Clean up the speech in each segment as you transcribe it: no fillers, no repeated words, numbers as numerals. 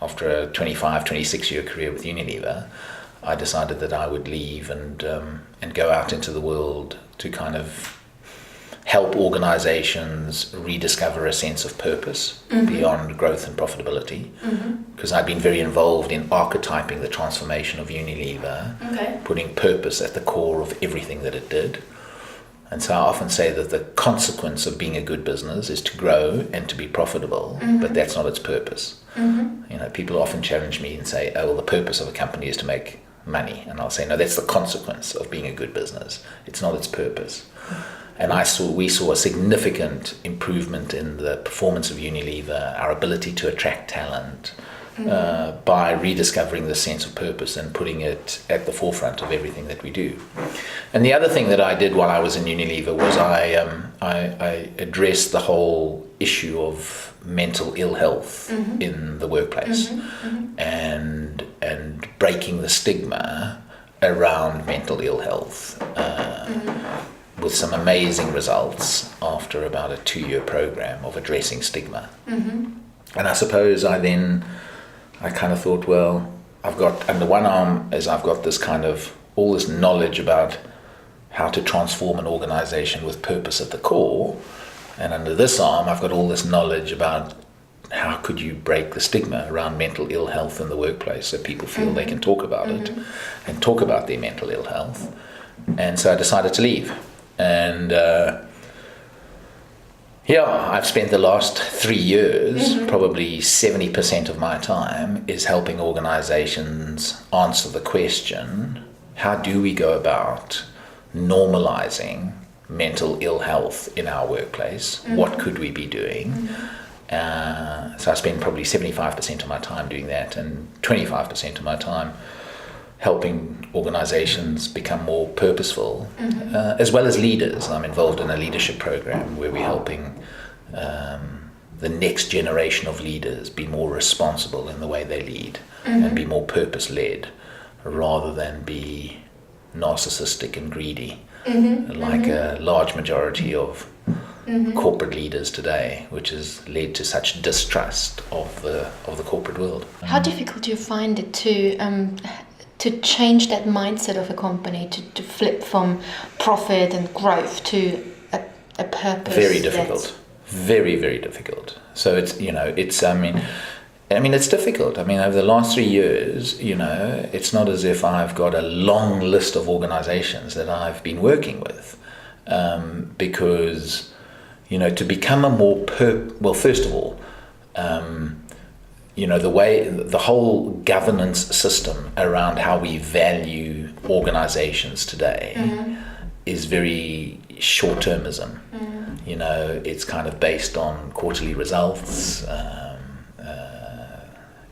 after a 25, 26-year career with Unilever, I decided that I would leave and go out into the world to kind of help organizations rediscover a sense of purpose beyond growth and profitability. Because I'd been very involved in archetyping the transformation of Unilever, putting purpose at the core of everything that it did. And so I often say that the consequence of being a good business is to grow and to be profitable, but that's not its purpose. You know, people often challenge me and say, oh, well, the purpose of a company is to make money. And I'll say, no, that's the consequence of being a good business. It's not its purpose. And we saw a significant improvement in the performance of Unilever, our ability to attract talent, by rediscovering the sense of purpose and putting it at the forefront of everything that we do. And the other thing that I did while I was in Unilever was I addressed the whole issue of mental ill health in the workplace, and breaking the stigma around mental ill health, with some amazing results after about a 2-year program of addressing stigma. And I suppose I kind of thought, well, I've got under one arm I've got this kind of all this knowledge about how to transform an organization with purpose at the core, and under this arm I've got all this knowledge about how could you break the stigma around mental ill health in the workplace so people feel they can talk about it and talk about their mental ill health. And so I decided to leave. And I've spent the last 3 years, probably 70% of my time is helping organizations answer the question, how do we go about normalizing mental ill health in our workplace? What could we be doing? So I spend probably 75% of my time doing that, and 25% of my time helping organizations become more purposeful, as well as leaders. I'm involved in a leadership program where we're helping the next generation of leaders be more responsible in the way they lead and be more purpose-led rather than be narcissistic and greedy, like a large majority of corporate leaders today, which has led to such distrust of the corporate world. How difficult do you find it to change that mindset of a company, to flip from profit and growth to a purpose? Very difficult. Very, very difficult. So it's difficult. I mean, over the last 3 years, it's not as if I've got a long list of organizations that I've been working with, because, to become a more first of all, the whole governance system around how we value organizations today is very short-termism. It's kind of based on quarterly results,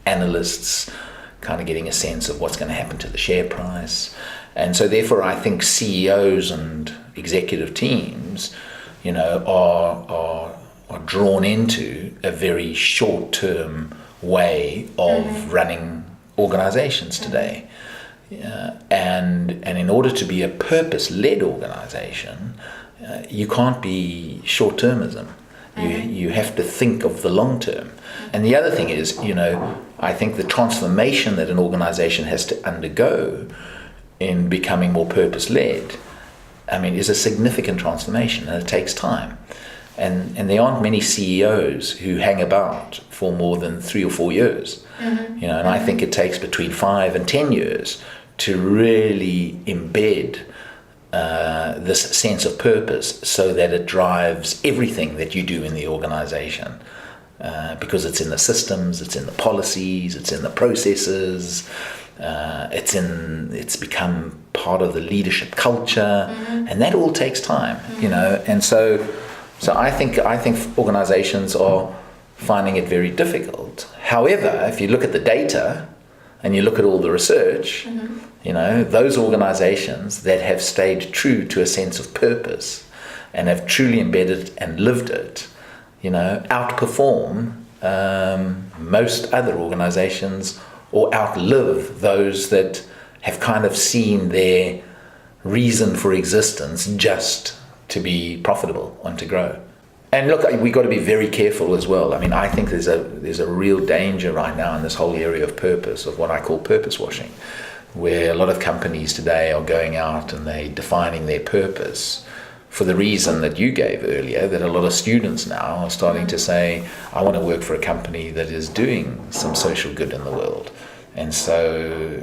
analysts kind of getting a sense of what's going to happen to the share price. And so therefore I think CEOs and executive teams, are drawn into a very short-term way of running organizations today. And in order to be a purpose-led organization, you can't be short-termism. You have to think of the long term. And the other thing is, I think the transformation that an organization has to undergo in becoming more purpose-led, is a significant transformation, and it takes time. And there aren't many CEOs who hang about for more than 3 or 4 years. And I think it takes between 5 and 10 years to really embed this sense of purpose so that it drives everything that you do in the organization, because it's in the systems, it's in the policies, it's in the processes, it's become part of the leadership culture, and that all takes time, and so I think organizations are finding it very difficult. However, if you look at the data and you look at all the research, those organizations that have stayed true to a sense of purpose and have truly embedded and lived it, outperform most other organizations, or outlive those that have kind of seen their reason for existence just to be profitable and to grow. And look, we got to be very careful as well. I mean, I think there's a real danger right now in this whole area of purpose, of what I call purpose washing, where a lot of companies today are going out and they're defining their purpose for the reason that you gave earlier, that a lot of students now are starting to say, I want to work for a company that is doing some social good in the world. And so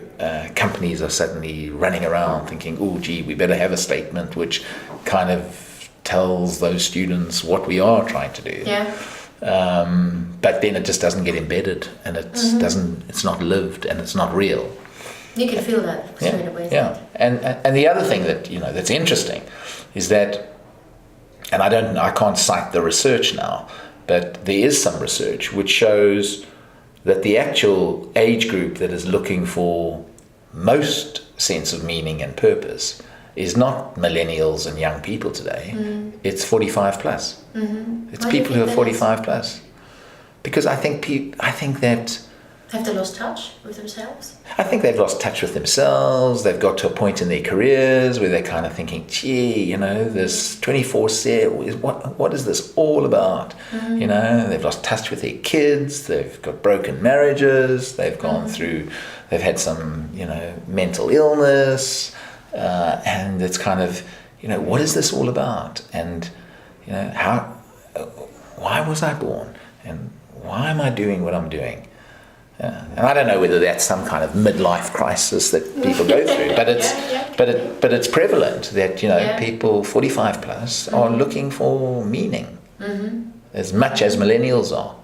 companies are suddenly running around thinking, oh, gee, we better have a statement which kind of tells those students what we are trying to do. Yeah. But then it just doesn't get embedded, and it's not lived, and it's not real. You can feel that straight away. Yeah. And the other thing that, that's interesting is that, and I can't cite the research now, but there is some research which shows that the actual age group that is looking for most sense of meaning and purpose is not millennials and young people today. It's 45 plus. It's people who are 45 plus. Because I think that... Have they lost touch with themselves? I think they've lost touch with themselves. They've got to a point in their careers where they're kind of thinking, gee, this 24/7, what is this all about? They've lost touch with their kids. They've got broken marriages. They've gone through, they've had some, mental illness. And it's kind of, what is this all about? And, why was I born? And why am I doing what I'm doing? And I don't know whether that's some kind of midlife crisis that people go through, but it's prevalent that people 45 plus are looking for meaning as much as millennials are.